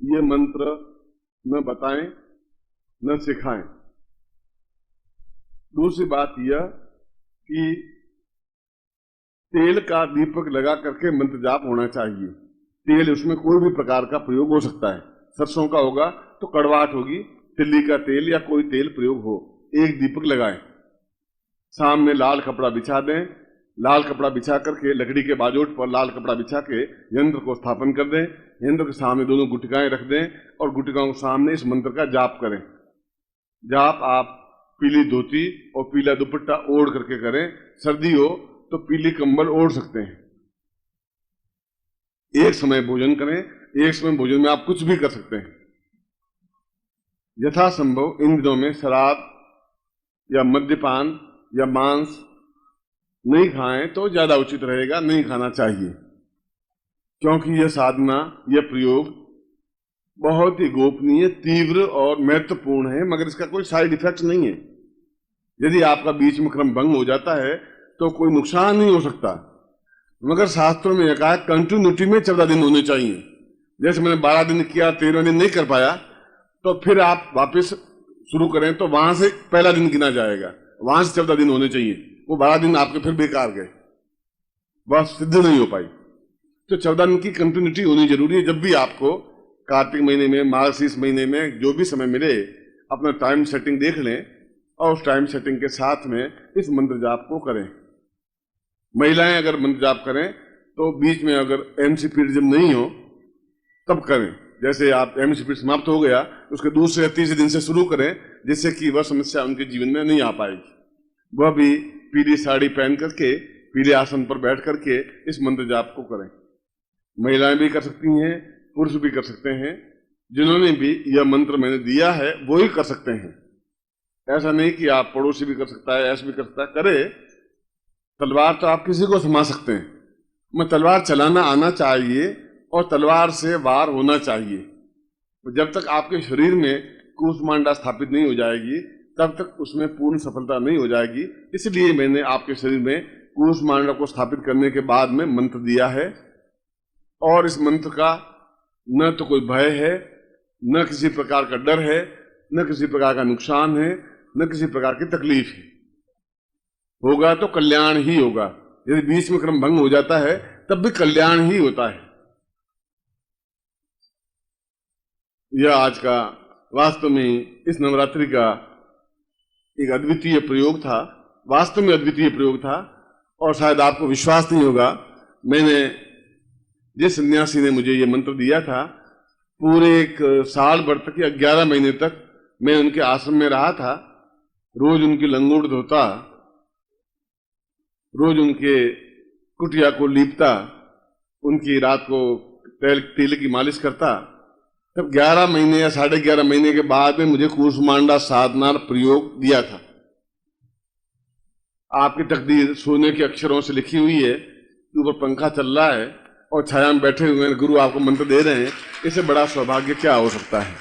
ये मंत्र न बताएं न सिखाएं। दूसरी बात यह कि तेल का दीपक लगा करके मंत्र जाप होना चाहिए। तेल, उसमें कोई भी प्रकार का प्रयोग हो सकता है। सरसों का होगा तो कड़वाहट होगी, तिल्ली का तेल या कोई तेल प्रयोग हो। एक दीपक लगाएं, सामने लाल कपड़ा बिछा दें, लाल कपड़ा बिछा करके लकड़ी के बाजोट पर लाल कपड़ा बिछा के यंत्र को स्थापन कर दें। यंत्र के सामने दोनों गुटिकाएं रख दें और गुटिकाओं के सामने इस मंत्र का जाप करें। जाप आप पीली धोती और पीला दुपट्टा ओढ़ करके करें। सर्दी हो तो पीली कंबल ओढ़ सकते हैं। एक समय भोजन करें, एक समय भोजन में आप कुछ भी कर सकते हैं। यथासंभव इन दिनों में शराब या मद्यपान या मांस नहीं खाएं तो ज्यादा उचित रहेगा, नहीं खाना चाहिए, क्योंकि यह साधना, यह प्रयोग बहुत ही गोपनीय, तीव्र और महत्वपूर्ण है, मगर इसका कोई साइड इफेक्ट नहीं है। यदि आपका बीच में क्रम भंग हो जाता है तो कोई नुकसान नहीं हो सकता, मगर शास्त्रों में कहा कंटिन्यूटी में 14 दिन होने चाहिए। जैसे मैंने 12 दिन किया, 13 दिन नहीं कर पाया, तो फिर आप वापस शुरू करें तो वहां से पहला दिन गिना जाएगा, वहां से 14 दिन होने चाहिए। वो 12 दिन आपके फिर बेकार गए, बस सिद्ध नहीं हो पाई। तो 14 दिन की कंटिन्यूटी होनी जरूरी है। जब भी आपको कार्तिक महीने में, मार्गशीर्ष महीने में जो भी समय मिले, अपना टाइम सेटिंग देख लें और उस टाइम सेटिंग के साथ में इस मंत्र जाप को करें। महिलाएं अगर मंत्र जाप करें तो बीच में अगर एमसी पीरियड जब नहीं हो तब करें। जैसे आप एमसी पीरियड समाप्त हो गया, उसके दूसरे या तीसरे दिन से शुरू करें, जिससे कि वह समस्या उनके जीवन में नहीं आ पाएगी। वह भी पीली साड़ी पहन करके, पीले आसन पर बैठ करके इस मंत्र जाप को करें। महिलाएं भी कर सकती हैं, पुरुष भी कर सकते हैं। जिन्होंने भी यह मंत्र मैंने दिया है वो ही कर सकते हैं। ऐसा नहीं कि आप पड़ोसी भी कर सकता है, ऐसा भी कर सकता है, करे। तलवार तो आप किसी को थमा सकते हैं, मैं तलवार चलाना आना चाहिए और तलवार से वार होना चाहिए। जब तक आपके शरीर में कूष्मांडा स्थापित नहीं हो जाएगी तब तक उसमें पूर्ण सफलता नहीं हो जाएगी। इसलिए मैंने आपके शरीर में कूष्मांडा को स्थापित करने के बाद में मंत्र दिया है। और इस मंत्र का न तो कोई भय है, न किसी प्रकार का डर है, न किसी प्रकार का नुकसान है, न किसी प्रकार की तकलीफ है। होगा तो कल्याण ही होगा। यदि बीच में क्रम भंग हो जाता है तब भी कल्याण ही होता है। यह आज का वास्तव में इस नवरात्रि का एक अद्वितीय प्रयोग था, वास्तव में अद्वितीय प्रयोग था। और शायद आपको विश्वास नहीं होगा, मैंने जिस सन्यासी ने मुझे ये मंत्र दिया था, पूरे एक साल भर तक या 11 महीने तक मैं उनके आश्रम में रहा था। रोज उनकी लंगोट धोता, रोज उनके कुटिया को लीपता, उनकी रात को तेल की मालिश करता। तब 11 महीने या 11.5 महीने के बाद में मुझे कूष्मांडा साधना प्रयोग दिया था। आपकी तकदीर सोने के अक्षरों से लिखी हुई है, ऊपर पंखा चल रहा है और छाया में बैठे हुए हैं, गुरु आपको मंत्र दे रहे हैं। इससे बड़ा सौभाग्य क्या हो सकता है।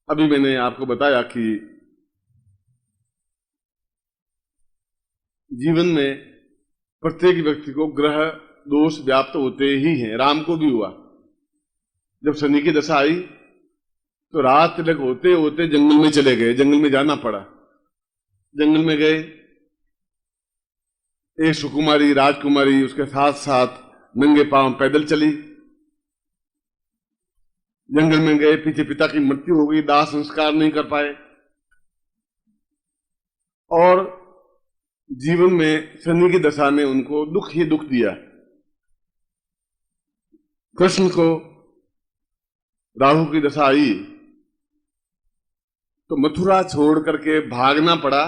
अभी मैंने आपको बताया कि जीवन में प्रत्येक व्यक्ति को ग्रह दोष व्याप्त होते ही हैं। राम को भी हुआ, जब शनि की दशा आई तो रात तिलक होते होते जंगल में चले गए, जंगल में जाना पड़ा। जंगल में गए, एक सुकुमारी राजकुमारी उसके साथ साथ नंगे पांव पैदल चली। जंगल में गए, पीछे पिता की मृत्यु हो गई, दाह संस्कार नहीं कर पाए। और जीवन में शनि की दशा ने उनको दुख ही दुख दिया। कृष्ण को राहु की दशा आई तो मथुरा छोड़ करके भागना पड़ा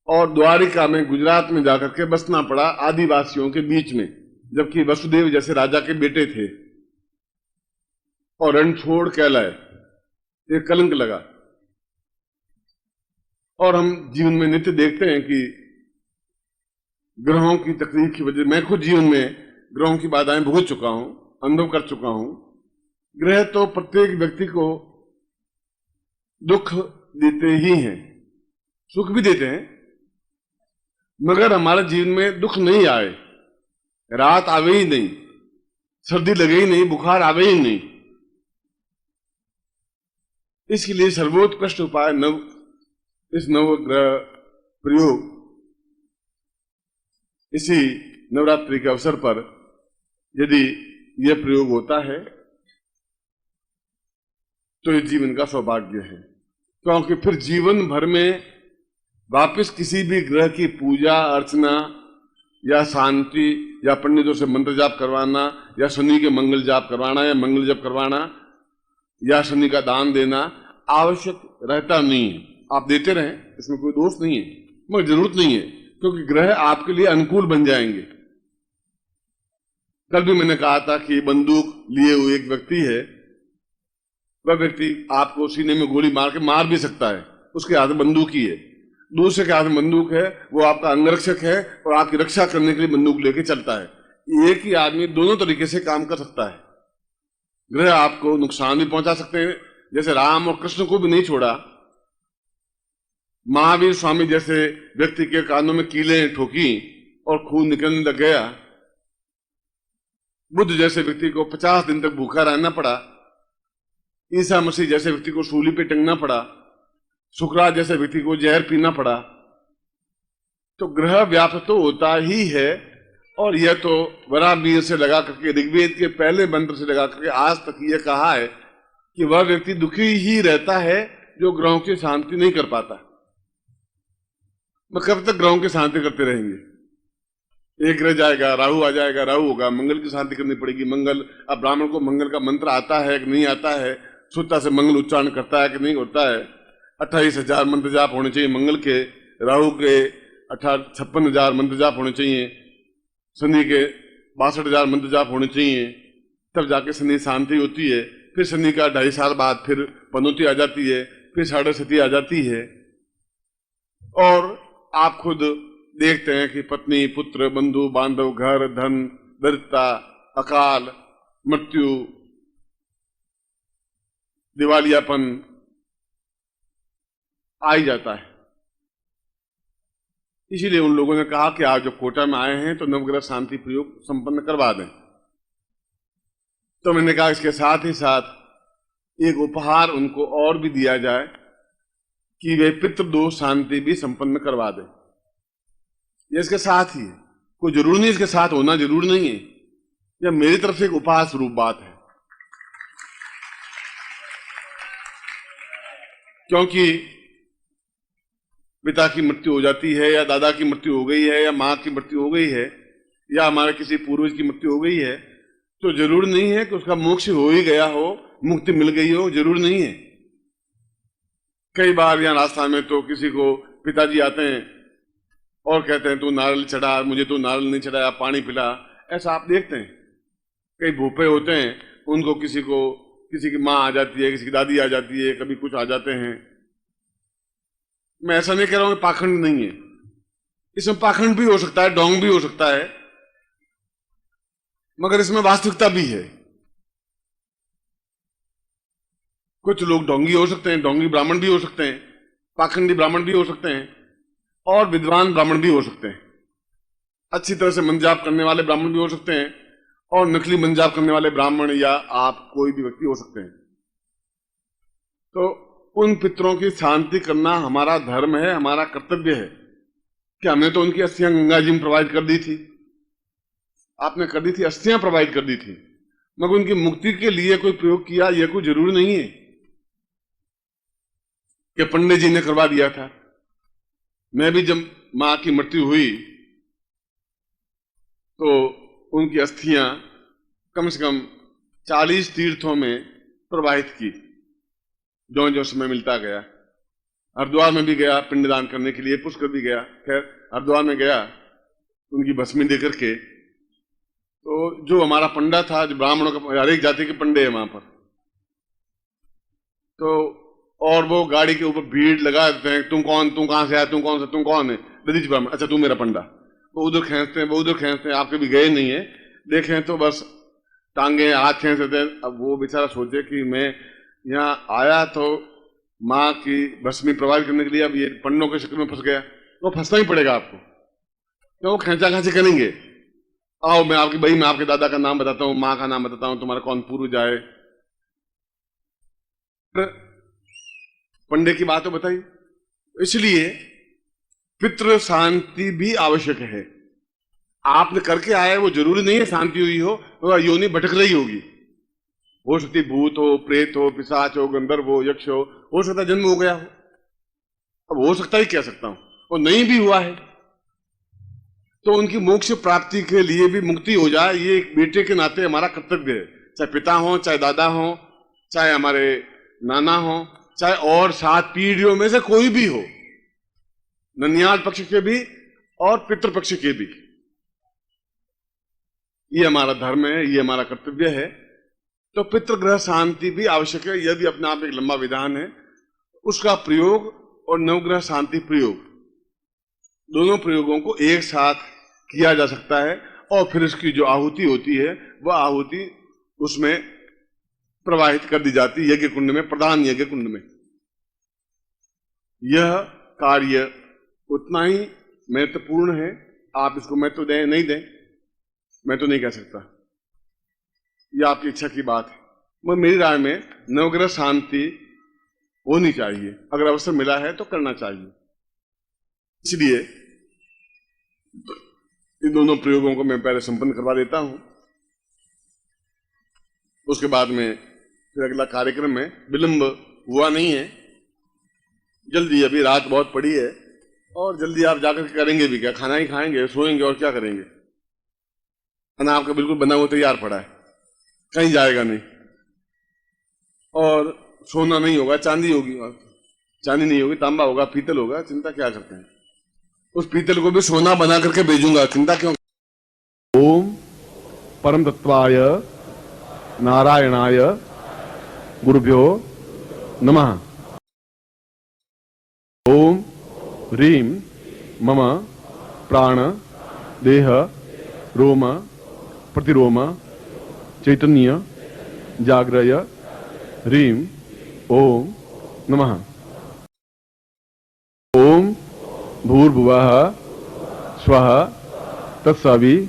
और द्वारिका में, गुजरात में जाकर के बसना पड़ा आदिवासियों के बीच में, जबकि वसुदेव जैसे राजा के बेटे थे। और रणछोड़ कहलाए, एक कलंक लगा। और हम जीवन में नित्य देखते हैं कि ग्रहों की तकलीफ की वजह, मैं खुद जीवन में ग्रहों की बाधाएं भुगत चुका हूं, अनुभव कर चुका हूं। ग्रह तो प्रत्येक व्यक्ति को दुख देते ही हैं, सुख भी देते हैं, मगर हमारे जीवन में दुख नहीं आए, रात आवे ही नहीं, सर्दी लगे ही नहीं, बुखार आवे ही नहीं। इसके लिए सर्वोत्कृष्ट उपाय इस नवग्रह प्रयोग, इसी नवरात्रि के अवसर पर यदि यह प्रयोग होता है तो ये जीवन का सौभाग्य है, क्योंकि फिर जीवन भर में वापस किसी भी ग्रह की पूजा अर्चना या शांति या पंडितों से मंत्र जाप करवाना या शनि के मंगल जाप करवाना या मंगल जप करवाना या शनि का दान देना आवश्यक रहता नहीं है। आप देते रहें, इसमें कोई दोष नहीं है, मगर जरूरत नहीं है, क्योंकि ग्रह आपके लिए अनुकूल बन जाएंगे। कल भी मैंने कहा था कि बंदूक लिए हुए एक व्यक्ति है, वह व्यक्ति आपको सीने में गोली मार के मार भी सकता है, उसके हाथ में बंदूक ही है। दूसरे के हाथ में बंदूक है, वो आपका अंगरक्षक है और आपकी रक्षा करने के लिए बंदूक लेके चलता है। एक ही आदमी दोनों तरीके से काम कर सकता है। ग्रह आपको नुकसान भी पहुंचा सकते हैं, जैसे राम और कृष्ण को भी नहीं छोड़ा। महावीर स्वामी जैसे व्यक्ति के कानों में कीलें ठोकी और खून निकलने लग गया। बुद्ध जैसे व्यक्ति को 50 दिन तक भूखा रहना पड़ा। ईसा मसीह जैसे व्यक्ति को सूली पे टंगना पड़ा। सुकरात जैसे व्यक्ति को जहर पीना पड़ा। तो ग्रह व्याप्त तो होता ही है, और यह तो वराहमिहिर से लगा करके, ऋग्वेद के पहले मंत्र से लगा करके आज तक यह कहा है कि वह व्यक्ति दुखी ही रहता है जो ग्रहों की शांति नहीं कर पाता। कब तक ग्रहों की शांति करते रहेंगे? एक ग्रह जाएगा, राहु आ जाएगा, राहु होगा, मंगल की शांति करनी पड़ेगी। मंगल, अब ब्राह्मण को मंगल का मंत्र आता है कि नहीं आता है, शुद्धता से मंगल उच्चारण करता है कि नहीं होता है। 28,000 मंत्र जाप होने चाहिए मंगल के, राहु के 56,000 मंत्र जाप होने चाहिए, शनि के 62,000 मंत्र जाप होने चाहिए, तब जाके शनि शांति होती है। फिर शनि का 2.5 साल बाद फिर पनौती आ जाती है, फिर साढ़े सती आ जाती है। और आप खुद देखते हैं कि पत्नी, पुत्र, बंधु बांधव, घर, धन, दरिद्रता, अकाल, मृत्यु, दिवालियापन आ ही जाता है। इसीलिए उन लोगों ने कहा कि आप जब कोटा में आए हैं तो नवग्रह शांति प्रयोग संपन्न करवा दें। तो मैंने कहा इसके साथ ही साथ एक उपहार उनको और भी दिया जाए कि वे पितृदोष शांति भी संपन्न करवा दें। ये इसके साथ ही है, कोई जरूर नहीं, इसके साथ होना जरूर नहीं है। यह मेरी तरफ से एक उपहार स्वरूप बात है, क्योंकि पिता की मृत्यु हो जाती है या दादा की मृत्यु हो गई है या माँ की मृत्यु हो गई है या हमारे किसी पूर्वज की मृत्यु हो गई है, तो जरूर नहीं है कि उसका मोक्ष हो ही गया हो, मुक्ति मिल गई हो, जरूर नहीं है। कई बार यहाँ रास्ता में तो किसी को पिताजी आते हैं और कहते हैं तू नारियल चढ़ा, मुझे तू नारियल नहीं चढ़ाया, पानी पिला, ऐसा आप देखते हैं। कई भूपे होते हैं, उनको किसी की माँ आ जाती है, किसी की दादी आ जाती है, कभी कुछ आ जाते हैं। मैं ऐसा नहीं कह रहा हूं कि पाखंड नहीं है, इसमें पाखंड भी हो सकता है, ढोंग भी हो सकता है, मगर इसमें वास्तविकता भी है। कुछ लोग ढोंगी हो सकते हैं, ढोंगी ब्राह्मण भी हो सकते हैं, पाखंडी ब्राह्मण भी हो सकते हैं और विद्वान ब्राह्मण भी हो सकते हैं। अच्छी तरह से मंत्र जाप करने वाले ब्राह्मण भी हो सकते हैं और नकली मंत्र जाप करने वाले ब्राह्मण या आप कोई भी व्यक्ति हो सकते हैं। तो उन पितरों की शांति करना हमारा धर्म है, हमारा कर्तव्य है। कि हमने तो उनकी अस्थियां गंगा जी में प्रोवाइड कर दी थी, आपने कर दी थी, अस्थियां प्रोवाइड कर दी थी, मगर उनकी मुक्ति के लिए कोई प्रयोग किया, यह कोई जरूरी नहीं है कि पंडित जी ने करवा दिया था। मैं भी जब मां की मृत्यु हुई तो उनकी अस्थियां कम से कम 40 तीर्थों में प्रवाहित की, जो जो समय मिलता गया। हरिद्वार में भी गया पिंडदान करने के लिए, पुष्कर भी गया। खैर हरिद्वार में गया उनकी भस्मी देकर के, तो जो हमारा पंडा था, जो ब्राह्मणों का हर एक जाति के पंडे हैं वहां पर, तो और वो गाड़ी के ऊपर भीड़ लगा देते हैं, तुम कौन, तुम कहां से आया, तुम कौन सा, तुम कौन है, ददीच ब्राह्मण, अच्छा तू मेरा पंडा। वो उधर खींचते हैं, वो उधर खींचते हैं, आप कभी गए नहीं है, देखें तो बस टांगे हाथ खींच देते हैं। अब वो बेचारा सोचे कि मैं यहाँ आया तो माँ की भस्मी प्रोवाइड करने के लिए, अब ये पंडों के चक्कर में फंस गया, तो फंसना ही पड़ेगा आपको। तो वो खेचा खेची करेंगे, आओ मैं आपकी भाई, मैं आपके दादा का नाम बताता हूं, माँ का नाम बताता हूं, तुम्हारा कौन पूर्वज आए। पंडे की बात तो बताई। इसलिए पितृ शांति भी आवश्यक है। आपने करके आए वो जरूरी नहीं है शांति हुई हो, तो योनि भटक रही होगी। हो सकती भूत हो, प्रेत हो, पिशाच हो, गंधर्व हो, यक्ष हो सकता है जन्म हो गया हो। अब हो सकता ही कह सकता हूं, और नहीं भी हुआ है तो उनकी मोक्ष प्राप्ति के लिए भी मुक्ति हो जाए, ये एक बेटे के नाते हमारा कर्तव्य है। चाहे पिता हो, चाहे दादा हो, चाहे हमारे नाना हो, चाहे और 7 पीढ़ियों में से कोई भी हो, ननियाल पक्ष के भी और पितृपक्ष के भी। ये हमारा धर्म है, ये हमारा कर्तव्य है। तो पितृग्रह शांति भी आवश्यक है। यह भी अपने आप एक लंबा विधान है। उसका प्रयोग और नवग्रह शांति प्रयोग, दोनों प्रयोगों को एक साथ किया जा सकता है, और फिर इसकी जो आहुति होती है वह आहुति उसमें प्रवाहित कर दी जाती है यज्ञ कुंड में, प्रधान यज्ञ कुंड में। यह कार्य उतना ही महत्वपूर्ण है। आप इसको महत्व दें नहीं दें, मैं तो नहीं कह सकता, यह आपकी इच्छा की बात है। मगर मेरी राय में नवग्रह शांति होनी चाहिए, अगर अवसर मिला है तो करना चाहिए। इसलिए इन दोनों प्रयोगों को मैं पहले संपन्न करवा देता हूं, उसके बाद में फिर अगला कार्यक्रम में विलंब हुआ नहीं है, जल्दी, अभी रात बहुत पड़ी है और जल्दी आप जाकर करेंगे भी क्या, खाना ही खाएंगे, सोएंगे और क्या करेंगे। खाना आपका बिल्कुल बना हुआ तैयार पड़ा है, कहीं जाएगा नहीं, और सोना नहीं होगा, चांदी होगी, चांदी नहीं होगी, तांबा होगा, पीतल होगा, चिंता क्या करते हैं। उस पीतल को भी सोना बना करके भेजूंगा, चिंता क्यों। ओम परम तत्वाय नारायणाय गुरुभ्यो नमः। ओम ह्रीं मम प्राण देह रोम प्रतिरोम चैतन्य जाग्रय ह्रीं ओम नमः। ओम भूर्भुवः स्वः तत्सवितुर्वरेण्यं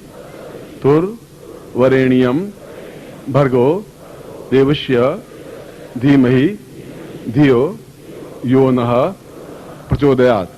भर्गो देवस्य धीमहि धियो यो नः प्रचोदयात्।